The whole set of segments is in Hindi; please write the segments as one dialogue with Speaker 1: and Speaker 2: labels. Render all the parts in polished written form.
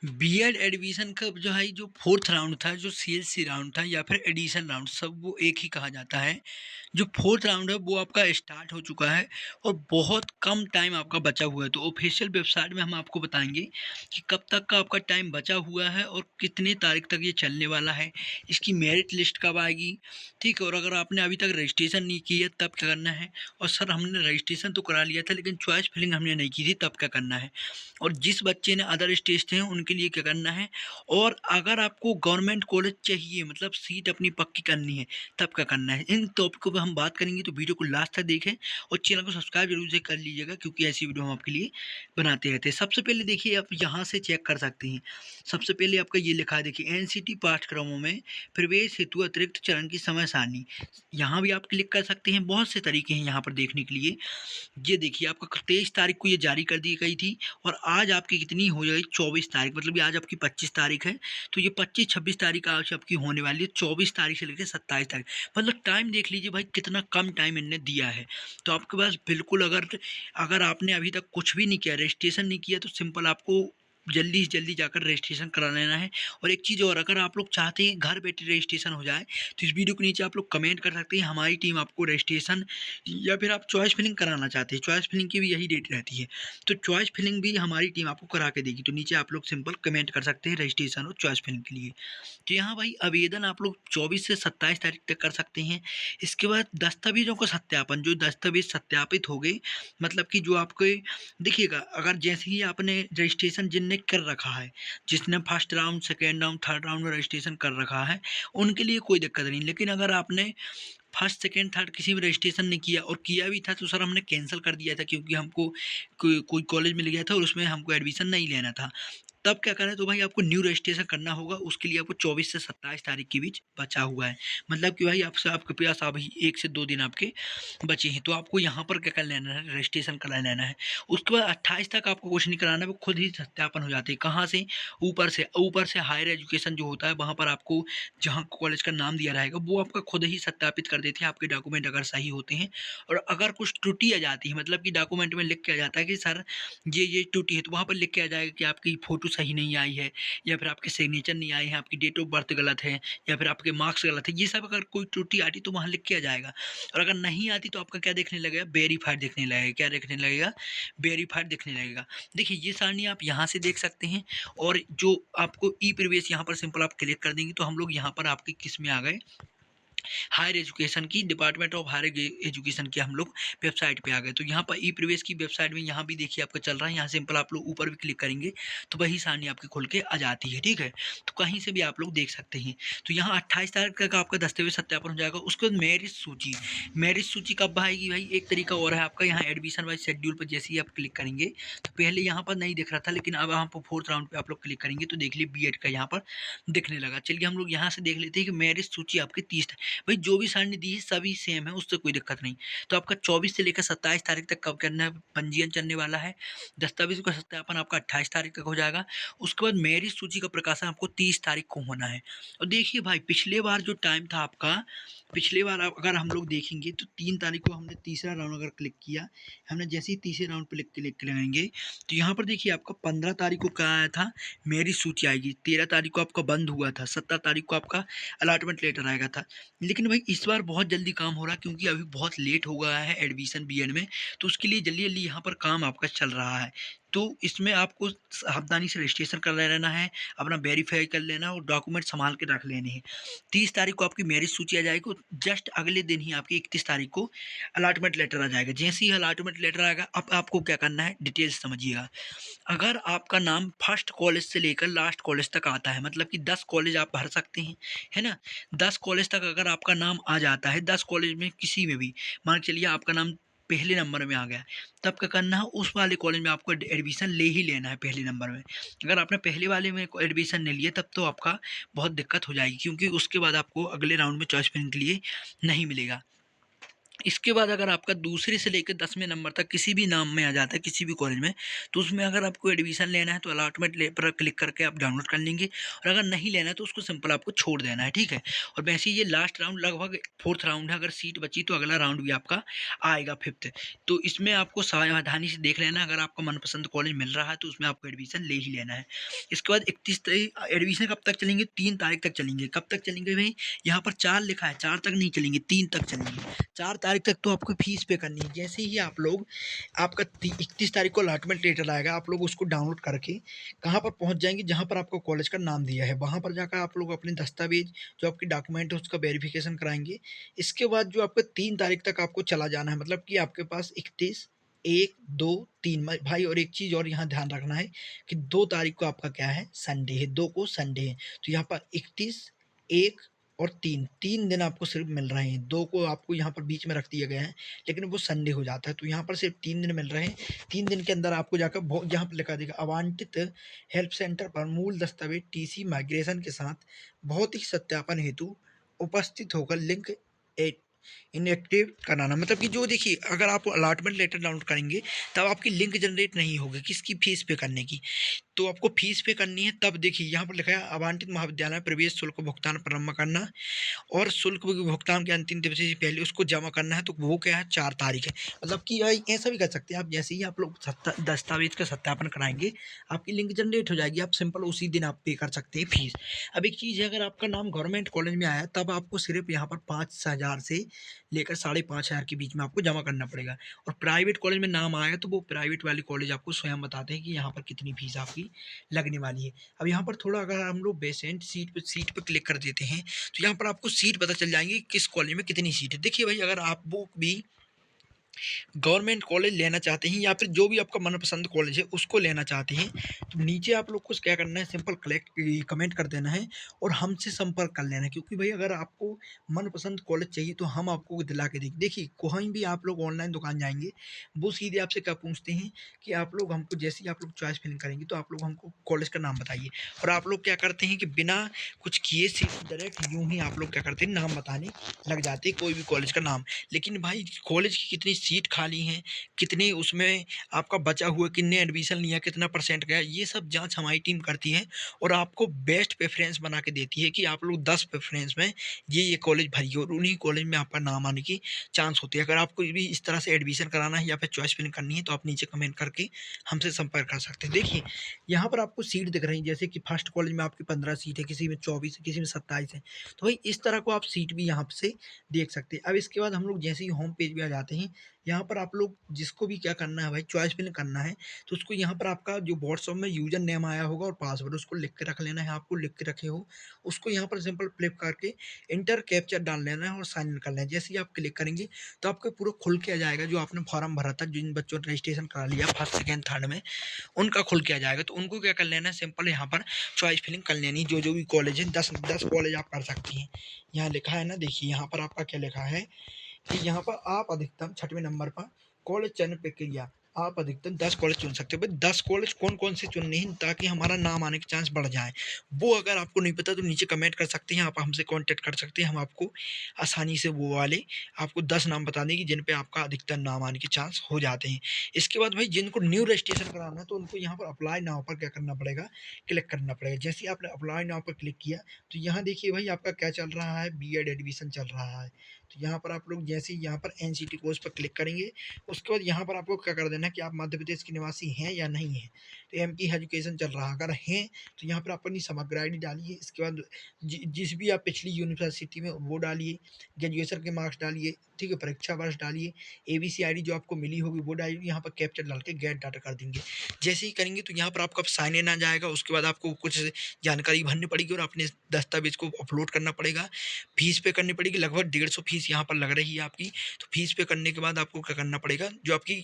Speaker 1: बीएड एडमिशन का जो है जो फोर्थ राउंड था, जो सीएससी राउंड था या फिर एडिशन राउंड, सब वो एक ही कहा जाता है। जो फोर्थ राउंड है वो आपका स्टार्ट हो चुका है और बहुत कम टाइम आपका बचा हुआ है। तो ऑफिशियल वेबसाइट में हम आपको बताएंगे कि कब तक का आपका टाइम बचा हुआ है और कितने तारीख तक ये चलने वाला है, इसकी मेरिट लिस्ट कब आएगी, ठीक है। और अगर आपने अभी तक रजिस्ट्रेशन नहीं की है तब क्या करना है, और सर हमने रजिस्ट्रेशन तो करा लिया था लेकिन चॉइस फिलिंग हमने नहीं की थी तब क्या करना है, और जिस बच्चे ने अदर स्टेज थे उनके लिए क्या करना है, और अगर आपको गवर्नमेंट कॉलेज चाहिए मतलब सीट अपनी पक्की करनी है तब क्या करना है। इन टॉपिकों पर हम बात करेंगे, तो वीडियो को लास्ट तक देखें और चैनल को सब्सक्राइब जरूर से कर लीजिएगा क्योंकि ऐसी वीडियो हम आपके लिए बनाते रहते हैं। सबसे पहले देखिए, आप यहाँ से चेक कर सकते हैं। सबसे पहले आपका ये लिखा है, देखिए एनसीटी पाठ्यक्रमों में प्रवेश हेतु अतिरिक्त चरण की समय सारणी। यहाँ भी आप क्लिक कर सकते हैं, बहुत से तरीके हैं यहाँ पर देखने के लिए। ये देखिए आपका 23 तारीख को ये जारी कर दी गई थी और आज आपकी कितनी हो जाएगी, 24 तारीख, मतलब ये आज आपकी 25 तारीख है। तो ये 25-26 तारीख आज आपकी होने वाली है, 24 तारीख से लेकर 27 तारीख। मतलब टाइम देख लीजिए भाई कितना कम टाइम इनने दिया है। तो आपके पास बिल्कुल, अगर अगर आपने अभी तक कुछ भी नहीं किया, रजिस्ट्रेशन नहीं किया, तो सिंपल आपको जल्दी से जल्दी जाकर रजिस्ट्रेशन करा लेना है। और एक चीज़ और, अगर आप लोग चाहते हैं घर बैठे रजिस्ट्रेशन हो जाए तो इस वीडियो के नीचे आप लोग कमेंट कर सकते हैं, हमारी टीम आपको रजिस्ट्रेशन, या फिर आप चॉइस फिलिंग कराना चाहते हैं, चॉइस फिलिंग की भी यही डेट रहती है, तो चॉइस फिलिंग भी हमारी टीम आपको करा के देगी। तो नीचे आप लोग सिंपल कमेंट कर सकते हैं रजिस्ट्रेशन और चॉइस फिलिंग के लिए। तो यहाँ भाई आवेदन आप लोग 24 से 27 तारीख तक कर सकते हैं। इसके बाद दस्तावेजों का सत्यापन, जो दस्तावेज सत्यापित हो गए, मतलब कि जो आपके, देखिएगा अगर जैसे ही आपने रजिस्ट्रेशन जिनने कर रखा है, जिसने first round, second round, third round में रजिस्ट्रेशन कर रखा है, उनके लिए कोई दिक्कत नहीं। लेकिन अगर आपने फर्स्ट सेकेंड थर्ड किसी में रजिस्ट्रेशन नहीं किया, और किया भी था तो सर हमने कैंसिल कर दिया था क्योंकि हमको कोई कॉलेज मिल गया था और उसमें हमको एडमिशन नहीं लेना था, तब क्या करें, तो भाई आपको न्यू रजिस्ट्रेशन करना होगा। उसके लिए आपको 24 से 27 तारीख के बीच बचा हुआ है, मतलब कि भाई आपसे आपके पास अभी 1 से 2 दिन आपके बचे हैं। तो आपको यहाँ पर क्या कर लेना है, रजिस्ट्रेशन करा लेना है। उसके बाद 28 तक आपको कुछ नहीं कराना है, वो खुद ही सत्यापन हो जाते हैं। कहाँ से, ऊपर से हायर एजुकेशन जो होता है वहाँ पर आपको जहाँ कॉलेज का नाम दिया रहेगा वो आपका खुद ही सत्यापित कर देते हैं, आपके डॉक्यूमेंट अगर सही होते हैं। और अगर कुछ त्रुटि आ जाती है, मतलब कि डॉक्यूमेंट में लिख के आ जाता है कि सर ये त्रुटि है, तो वहाँ पर लिख के आ जाएगा कि आपकी फ़ोटो सही नहीं आई है, या फिर आपके सिग्नेचर नहीं आए हैं, आपकी डेट ऑफ बर्थ गलत है, या फिर आपके मार्क्स गलत है। ये सब अगर कोई त्रुटि आती तो वहाँ लिख के आ जाएगा। और अगर नहीं आती तो आपका क्या देखने लगेगा, वेरीफाइड देखने लगेगा। क्या देखने लगेगा, वेरीफाइड दिखने लगेगा। देखिए ये सारणी आप यहाँ से देख सकते हैं। और जो आपको ई प्रवेश यहाँ पर सिंपल आप क्लिक कर देंगे तो हम लोग यहाँ पर आपके किस में आ गए, हायर एजुकेशन की, डिपार्टमेंट ऑफ हायर एजुकेशन की हम लोग वेबसाइट पे आ गए। तो यहाँ पर ई प्रवेश की वेबसाइट में यहाँ भी देखिए आपका चल रहा है। यहाँ सिंपल आप लोग ऊपर भी क्लिक करेंगे तो वही सारणी आपकी खुल के आ जाती है, ठीक है। तो कहीं से भी आप लोग देख सकते हैं। तो यहाँ 28 तारीख तक आपका दस्तावेज सत्यापन हो जाएगा। उसके बाद मेरिट सूची, मेरिट सूची कब आएगी भाई, एक तरीका और है आपका, यहाँ एडमिशन वाइज शेड्यूल पर जैसे ही आप क्लिक करेंगे, तो पहले यहाँ पर नहीं दिख रहा था लेकिन अब यहाँ पर फोर्थ राउंड पे आप लोग क्लिक करेंगे तो देख लीजिए बीएड का यहाँ पर दिखने लगा। चलिए हम लोग यहाँ से देख लेते हैं कि मेरिट सूची आपकी 30, भाई जो भी सारणी दी है सभी सेम है, उससे कोई दिक्कत नहीं। तो आपका 24 से लेकर 27 तारीख तक कब करना है, पंजीयन चलने वाला है। दस्तावेज का सत्यापन आपका 28 तारीख तक हो जाएगा। उसके बाद मेरिट सूची का प्रकाशन आपको 30 तारीख को होना है। और देखिए भाई पिछले बार जो टाइम था आपका, पिछले बार अगर हम लोग देखेंगे तो 3 तारीख को हमने तीसरा राउंड अगर क्लिक किया, हमने जैसे ही तीसरे राउंड पर क्लिक करेंगे तो यहाँ पर देखिए आपका 15 तारीख को क्या आया था, मेरिट सूची आएगी। 13 तारीख को आपका बंद हुआ था, 17 तारीख को आपका अलॉटमेंट लेटर आएगा था। लेकिन भाई इस बार बहुत जल्दी काम हो रहा है क्योंकि अभी बहुत लेट हो गया है एडमिशन बीएड में, तो उसके लिए जल्दी जल्दी यहाँ पर काम आपका चल रहा है। तो इसमें आपको सावधानी से रजिस्ट्रेशन कर लेना है, अपना वेरीफाई कर लेना और डॉक्यूमेंट संभाल के रख लेने हैं। 30 तारीख को आपकी मेरिट सूची आ जाएगी, जस्ट अगले दिन ही आपकी 31 तारीख को अलॉटमेंट लेटर आ जाएगा। जैसे ही अलॉटमेंट लेटर आएगा अब आपको क्या करना है, डिटेल्स समझिएगा। अगर आपका नाम फर्स्ट कॉलेज से लेकर लास्ट कॉलेज तक आता है, मतलब कि 10 कॉलेज आप भर सकते हैं, है ना। 10 कॉलेज तक अगर आपका नाम आ जाता है, 10 कॉलेज में किसी में भी मान के चलिए आपका नाम पहले नंबर में आ गया, तब क्या करना है, उस वाले कॉलेज में आपको एडमिशन ले ही लेना है पहले नंबर में। अगर आपने पहले वाले में एडमिशन नहीं लिया तब तो आपका बहुत दिक्कत हो जाएगी क्योंकि उसके बाद आपको अगले राउंड में चॉइस फिलिंग के लिए नहीं मिलेगा। इसके बाद अगर आपका दूसरे से लेकर 10वें नंबर तक किसी भी नाम में आ जाता है, किसी भी कॉलेज में, तो उसमें अगर आपको एडमिशन लेना है तो अलॉटमेंट पर क्लिक करके आप डाउनलोड कर लेंगे, और अगर नहीं लेना है तो उसको सिंपल आपको छोड़ देना है, ठीक है। और वैसे ही ये लास्ट राउंड लगभग फोर्थ राउंड है, अगर सीट बची तो अगला राउंड भी आपका आएगा फिफ्थ। तो इसमें आपको सावधानी से देख लेना, अगर आपका मनपसंद कॉलेज मिल रहा है तो उसमें आपको एडमिशन ले ही लेना है। इसके बाद 31 तारीख एडमिशन कब तक चलेंगे, 3 तारीख तक चलेंगे। कब तक चलेंगे भाई, यहाँ पर 4 लिखा है, 4 तक नहीं चलेंगे, 3 तक चलेंगे। 4 तारीख तक तो आपको फीस पे करनी है। जैसे ही आप लोग आपका 31 तारीख को अलॉटमेंट लेटर आएगा, आप लोग उसको डाउनलोड करके कहाँ पर पहुँच जाएंगे, जहाँ पर आपको कॉलेज का नाम दिया है, वहाँ पर जाकर आप लोग अपने दस्तावेज जो आपके डॉक्यूमेंट है उसका वेरिफिकेशन कराएंगे। इसके बाद जो आपका 3 तारीख तक आपको चला जाना है, मतलब कि आपके पास 31, 1, 2, 3 भाई। और एक चीज़ और यहाँ ध्यान रखना है कि 2 तारीख को आपका क्या है, संडे है, 2 को संडे है। तो यहाँ पर 31, 1 और 3 दिन आपको सिर्फ मिल रहे हैं। 2 को आपको यहाँ पर बीच में रख दिया गया है, लेकिन वो संडे हो जाता है, तो यहाँ पर सिर्फ 3 दिन मिल रहे हैं। 3 दिन के अंदर आपको जाकर यहाँ पर लिखा देगा, आवंटित हेल्प सेंटर पर मूल दस्तावेज टीसी माइग्रेशन के साथ भौतिक सत्यापन हेतु उपस्थित होकर लिंक इनएक्टिव कराना। मतलब कि जो देखिए, अगर आप अलॉटमेंट लेटर डाउनलोड करेंगे तब आपकी लिंक जनरेट नहीं होगी किसकी, फीस पे करने की। तो आपको फीस पे करनी है, तब देखिए यहाँ पर लिखा है आवंटित महाविद्यालय में प्रवेश शुल्क भुगतान प्रारंभ करना, और शुल्क के भुगतान के अंतिम दिवस से पहले उसको जमा करना है। तो वो क्या है, 4 तारीख है। मतलब कि भाई ऐसा भी कर सकते हैं आप, जैसे ही आप लोग दस्तावेज का सत्यापन कराएंगे आपकी लिंक जनरेट हो जाएगी, आप सिंपल उसी दिन आप पे कर सकते हैं फीस। अब एक चीज़ है, अगर आपका नाम गवर्नमेंट कॉलेज में आया तब आपको सिर्फ यहाँ पर 5,000 से लेकर 5,500 के बीच में आपको जमा करना पड़ेगा। और प्राइवेट कॉलेज में नाम आएगा तो वो प्राइवेट वाले कॉलेज आपको स्वयं बताते हैं कि यहाँ पर कितनी फीस आपकी लगने वाली है। अब यहाँ पर थोड़ा अगर हम लोग बेसेंट सीट पे क्लिक कर देते हैं तो यहाँ पर आपको सीट पता चल जाएंगी किस कॉलेज में कितनी सीट है। देखिए भाई, अगर आप वो भी गवर्नमेंट कॉलेज लेना चाहते हैं या फिर जो भी आपका मनपसंद कॉलेज है उसको लेना चाहते हैं, तो नीचे आप लोग को क्या करना है, सिंपल कमेंट कर देना है और हमसे संपर्क कर लेना है। क्योंकि भाई अगर आपको मनपसंद कॉलेज चाहिए तो हम आपको दिला के देखिए, कहीं भी आप लोग ऑनलाइन दुकान जाएंगे, वो सीधे आपसे क्या पूछते हैं कि आप लोग हमको, जैसे ही आप लोग चॉइस फिलिंग करेंगे तो आप लोग हमको कॉलेज का नाम बताइए, और आप लोग क्या करते हैं कि बिना कुछ किए सीधे डायरेक्ट यूं ही आप लोग क्या करते हैं, नाम बताने लग जाते हैं कोई भी कॉलेज का नाम। लेकिन भाई कॉलेज की कितनी सीट खाली हैं, कितने उसमें आपका बचा हुआ, कितने एडमिशन लिया, कितना परसेंट गया, ये सब जांच हमारी टीम करती है और आपको बेस्ट प्रेफरेंस बना के देती है कि आप लोग 10 प्रेफरेंस में ये कॉलेज भरिए और उन्हीं कॉलेज में आपका नाम आने की चांस होती है। अगर आपको भी इस तरह से एडमिशन कराना है या फिर चॉइस फिलिंग करनी है तो आप नीचे कमेंट करके हमसे संपर्क कर सकते हैं। देखिए यहाँ पर आपको सीट दिख रही है, जैसे कि फर्स्ट कॉलेज में आपकी 15 सीट है, किसी में 24 है, किसी में 27 है। तो भाई इस तरह को आप सीट भी यहाँ से देख सकते हैं। अब इसके बाद हम लोग जैसे ही होम पेज पे आ जाते हैं, यहाँ पर आप लोग जिसको भी क्या करना है भाई, चॉइस फिल करना है, तो उसको यहाँ पर आपका जो व्हाट्सएप में यूजर नेम आया होगा और पासवर्ड उसको लिख के रख लेना है, आपको लिख के रखे हो उसको यहाँ पर सिंपल फ्लिप करके इंटर कैप्चर डाल लेना है और साइन इन कर लेना है। जैसे ही आप क्लिक करेंगे तो आपको पूरा खुल के आ जाएगा, जो आपने फॉर्म भरा था, जिन बच्चों ने रजिस्ट्रेशन करा लिया फर्स्ट सेकेंड थर्ड में, उनका खुल के आ जाएगा। तो उनको क्या कर लेना है, सिंपल यहाँ पर चॉइस फिलिंग कर लेनी, जो जो भी कॉलेज है, 10 कॉलेज आप कर सकती हैं। यहाँ लिखा है ना, देखिए यहाँ पर आपका क्या लिखा है कि यहाँ पर आप अधिकतम 6वें नंबर पर कॉलेज चयन प्रक्रिया, आप अधिकतम 10 कॉलेज चुन सकते हो। भाई 10 कॉलेज कौन कौन से चुनने हैं ताकि हमारा नाम आने के चांस बढ़ जाए, वो अगर आपको नहीं पता तो नीचे कमेंट कर सकते हैं, आप हमसे कांटेक्ट कर सकते हैं, हम आपको आसानी से वो वाले आपको 10 नाम बता देंगे जिन पे आपका अधिकतर नाम आने के चांस हो जाते हैं। इसके बाद भाई जिनको न्यू रजिस्ट्रेशन कराना है तो उनको यहाँ पर अप्लाई नाउ पर क्या करना पड़ेगा, क्लिक करना पड़ेगा। जैसे ही आपने अप्लाई नाउ पर क्लिक किया तो यहाँ देखिए भाई आपका क्या चल रहा है, बीएड एडमिशन चल रहा है। तो यहाँ पर आप लोग जैसे ही यहाँ पर एनसीटी कोर्स पर क्लिक करेंगे, उसके बाद यहाँ पर आपको क्या कर देना है कि आप मध्य प्रदेश के निवासी हैं या नहीं हैं। तो एम की एजुकेशन चल रहा है, अगर हैं तो यहाँ पर आप अपनी समग्र आईडी डालिए। इसके बाद जिस भी आप पिछली यूनिवर्सिटी में वो डालिए, ग्रेजुएशन के मार्क्स डालिए, ठीक है, परीक्षा वर्ष डालिए, एबीसी आईडी जो आपको मिली होगी वो डालिए, यहाँ पर कैप्चर डाल के गेट डाटा कर देंगे। जैसे ही करेंगे तो यहाँ पर आपका साइन इन आ जाएगा। उसके बाद आपको कुछ जानकारी भरनी पड़ेगी और अपने दस्तावेज को अपलोड करना पड़ेगा, फीस पे करनी पड़ेगी, लगभग 150 फीस यहाँ पर लग रही है आपकी। तो फीस पे करने के बाद आपको क्या करना पड़ेगा, जो आपकी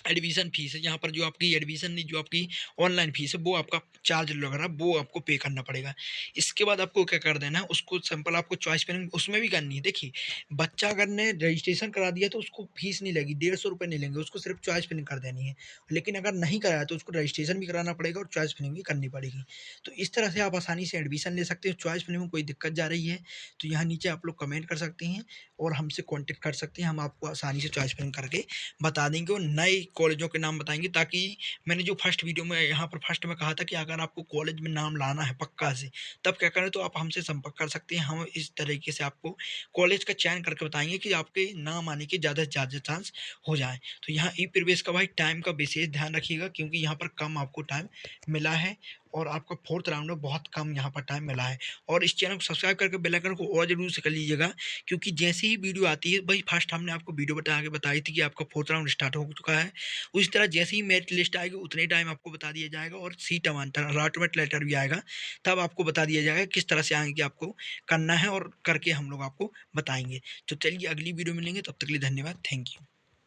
Speaker 1: एडमिशन फ़ीस है, यहाँ पर जो आपकी एडमिशन नहीं, जो आपकी ऑनलाइन फ़ीस है, वो आपका चार्ज लग रहा है, वो आपको पे करना पड़ेगा। इसके बाद आपको क्या कर देना है, उसको सिंपल आपको चॉइस फिलिंग उसमें भी करनी है। देखिए, बच्चा अगर ने रजिस्ट्रेशन करा दिया तो उसको फ़ीस नहीं लगेगी, ₹150 नहीं लेंगे, उसको सिर्फ़ चॉइस फिलिंग कर देनी है। लेकिन अगर नहीं कराया तो उसको रजिस्ट्रेशन भी कराना पड़ेगा और चॉइस फिलिंग भी करनी पड़ेगी। तो इस तरह से आप आसानी से एडमिशन ले सकते हो। चॉइस फिलिंग में कोई दिक्कत जा रही है, तो यहाँ नीचे आप लोग कमेंट कर सकते हैं और हमसे कॉन्टैक्ट कर सकते हैं। हम आपको आसानी से चॉइस फिलिंग करके बता देंगे और नए कॉलेजों के नाम बताएँगे, ताकि मैंने जो फर्स्ट वीडियो में यहाँ पर फर्स्ट में कहा था कि अगर आपको कॉलेज में नाम लाना है पक्का से, तब क्या करें, तो आप हमसे संपर्क कर सकते हैं। हम इस तरीके से आपको कॉलेज का चयन करके बताएँगे कि आपके नाम आने के ज़्यादा से ज़्यादा चांस हो जाएँ। तो यहाँ ई-प्रवेश का भाई टाइम का विशेष ध्यान रखिएगा, क्योंकि यहाँ पर कम आपको टाइम मिला है और आपका 4th राउंड में बहुत कम यहाँ पर टाइम मिला है। और इस चैनल को सब्सक्राइब करके बेल आइकन को और ज़रूर से कर लीजिएगा, क्योंकि जैसे ही वीडियो आती है, भाई फर्स्ट हमने आपको वीडियो बता के बताई थी कि आपका 4th राउंड स्टार्ट हो चुका है। उसी तरह जैसे ही मेरिट लिस्ट आएगी उतने ही टाइम आपको बता दिया जाएगा और सीट अलॉटमेंट लेटर भी आएगा, तब आपको बता दिया जाएगा किस तरह से आगे आपको करना है और करके हम लोग आपको बताएँगे। तो चलिए अगली वीडियो में मिलेंगे, तब तक के लिए धन्यवाद। Thank you.